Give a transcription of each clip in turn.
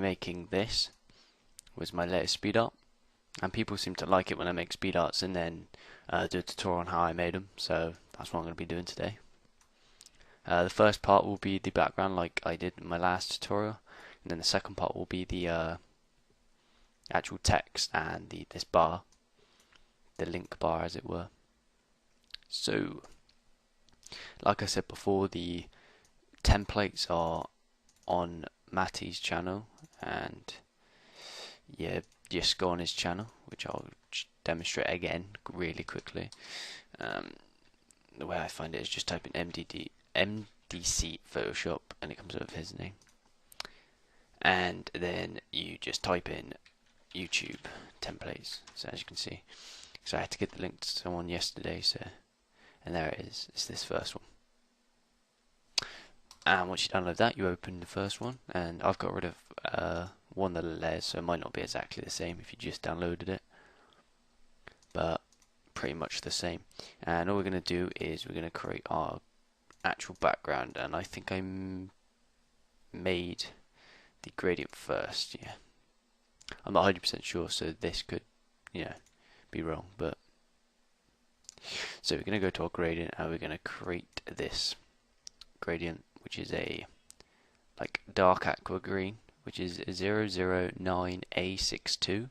making this was my latest speed art, and people seem to like it when I make speed arts and then do a tutorial on how I made them, so that's what I'm going to be doing today. The first part will be the background like I did in my last tutorial, and then the second part will be the actual text and this bar, the link bar as it were. So, like I said before, the templates are on Matty's channel, and yeah, just go on his channel, which I'll demonstrate again really quickly. The way I find it is just type in MDC Photoshop and it comes up with his name, and then you just type in YouTube templates. So as you can see, so I had to get the link to someone yesterday, so, and there it is. It's this first one. And once you download that, you open the first one, and I've got rid of one of the layers, so it might not be exactly the same if you just downloaded it, but pretty much the same. And all we're going to do is we're going to create our actual background, and I think I made the gradient first. Yeah, I'm not 100% sure, so this could, be wrong, but so we're going to go to our gradient and we're going to create this gradient, which is a like dark aqua green, which is 009A62,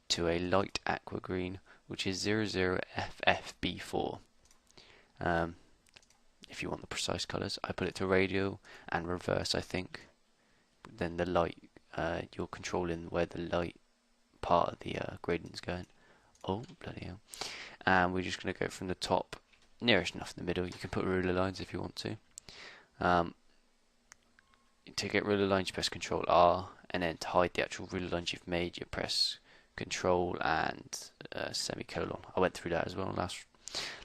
to a light aqua green, which is 00FFB4. If you want the precise colors, I put it to radial and reverse, I think. Then the light, you're controlling where the light part of the gradient is going. Oh, bloody hell. And we're just going to go from the top, nearest enough in the middle. You can put ruler lines if you want to. To get ruler lines, you press Control R, and then to hide the actual ruler lines you've made, you press Control and semicolon. I went through that as well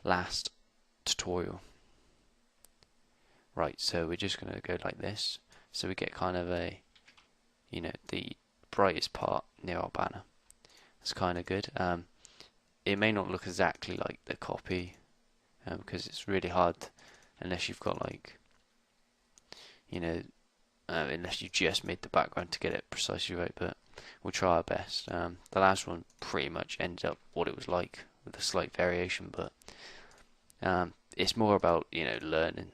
last tutorial. Right, so we're just going to go like this, so we get kind of a, the brightest part near our banner. It's kind of good. It may not look exactly like the copy, because it's really hard unless you've got like, unless you just made the background to get it precisely right, but we'll try our best. The last one pretty much ended up what it was like with a slight variation, but it's more about learning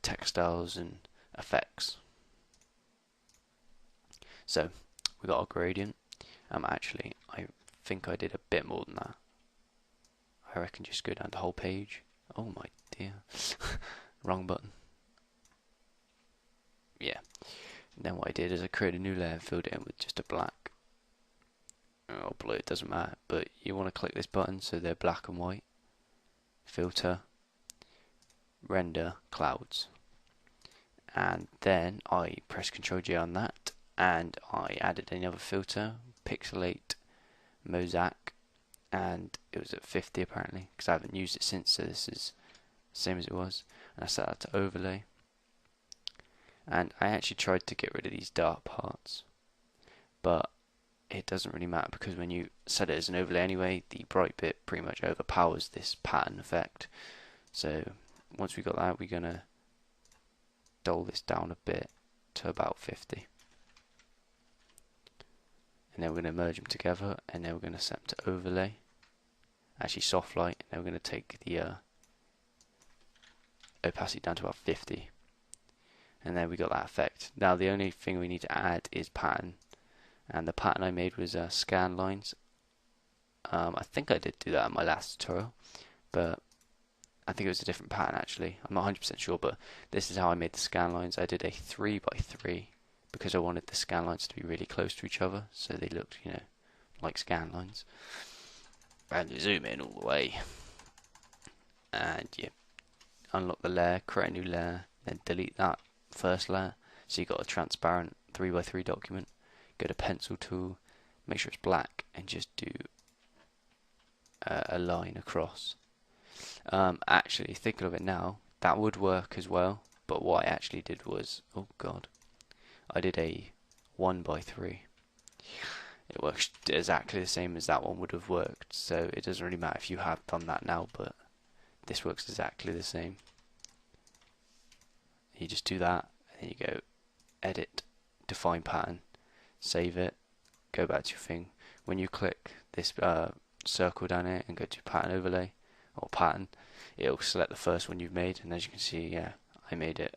textiles and effects. So we got our gradient. Actually, I think I did a bit more than that. I reckon just go down the whole page. Oh my dear, wrong button. Yeah. And then what I did is I created a new layer and filled it in with just a black. Or blue, it doesn't matter. But you want to click this button so they're black and white. Filter, render clouds. And then I press Ctrl J on that, and I added another filter, pixelate mosaic, and it was at 50 apparently, because I haven't used it since, so this is the same as it was. And I set that to overlay. And I actually tried to get rid of these dark parts, but it doesn't really matter, because when you set it as an overlay anyway, the bright bit pretty much overpowers this pattern effect. So once we got that, we're going to dull this down a bit to about 50. And then we're going to merge them together, and then we're going to set them to overlay, actually soft light, and then we're going to take the opacity down to about 50. And then we got that effect. Now the only thing we need to add is pattern, and the pattern I made was scan lines. I think I did do that in my last tutorial, but I think it was a different pattern actually. I'm not 100% sure, but this is how I made the scan lines. I did a 3x3 because I wanted the scan lines to be really close to each other, so they looked, like scan lines. And you zoom in all the way, and you unlock the layer, create a new layer, then delete that first layer, so you got a transparent 3x3 document. Go to pencil tool, make sure it's black, and just do a line across. Actually, thinking of it now, that would work as well, but what I actually did was, oh god, I did a 1x3. It works exactly the same as that one would have worked, so it doesn't really matter if you have done that now, but this works exactly the same. You just do that, and then you go edit define pattern, save it, go back to your thing. When you click this circle down here and go to pattern overlay or pattern, it'll select the first one you've made, and as you can see, yeah, I made it.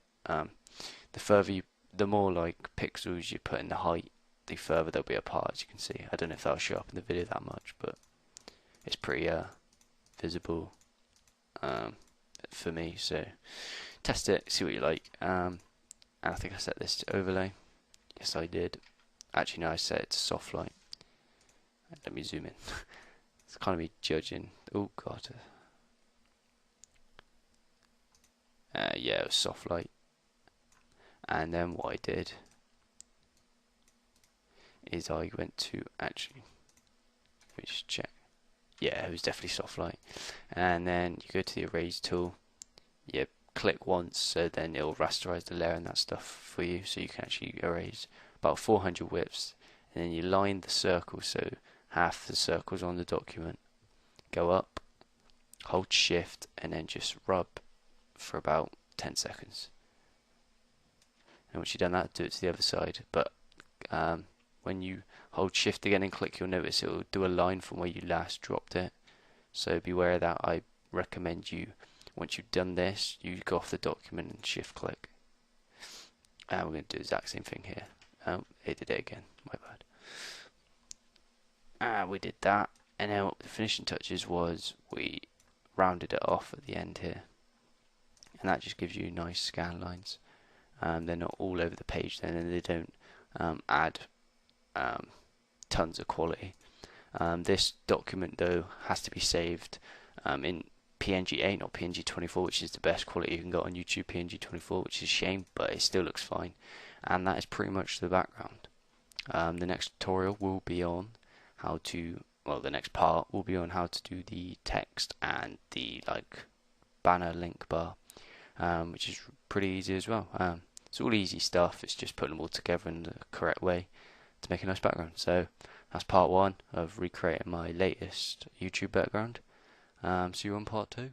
The more like pixels you put in the height, the further they'll be apart, as you can see. I don't know if that'll show up in the video that much, but it's pretty visible for me. So test it, see what you like. And I think I set this to overlay. Yes, I did. Actually, no, I set it to soft light. Let me zoom in. It's kind of me judging. Oh god. Yeah, it was soft light. And then what I did is I went to actually, let me just check. Yeah, it was definitely soft light. And then you go to the erase tool. You click once, so then it'll rasterize the layer and that stuff for you, so you can actually erase about 400 widths. And then you line the circle, so half the circles on the document. Go up, hold shift, and then just rub for about 10 seconds. And once you've done that, do it to the other side. But when you hold shift again and click, you'll notice it will do a line from where you last dropped it. So beware of that. I recommend you, once you've done this, you go off the document and shift click. And we're going to do the exact same thing here. It did it again, my bad. We did that, and then the finishing touches was we rounded it off at the end here, and that just gives you nice scan lines. They're not all over the page then, and they don't add tons of quality. This document though has to be saved in PNG8, not PNG24, which is the best quality you can get on YouTube. PNG24, which is a shame, but it still looks fine. And that is pretty much the background. The next tutorial will be on how to, well, the next part will be on how to do the text and the banner link bar, which is pretty easy as well. It's all easy stuff. It's just putting them all together in the correct way to make a nice background. So that's part one of recreating my latest YouTube background. See you on part two.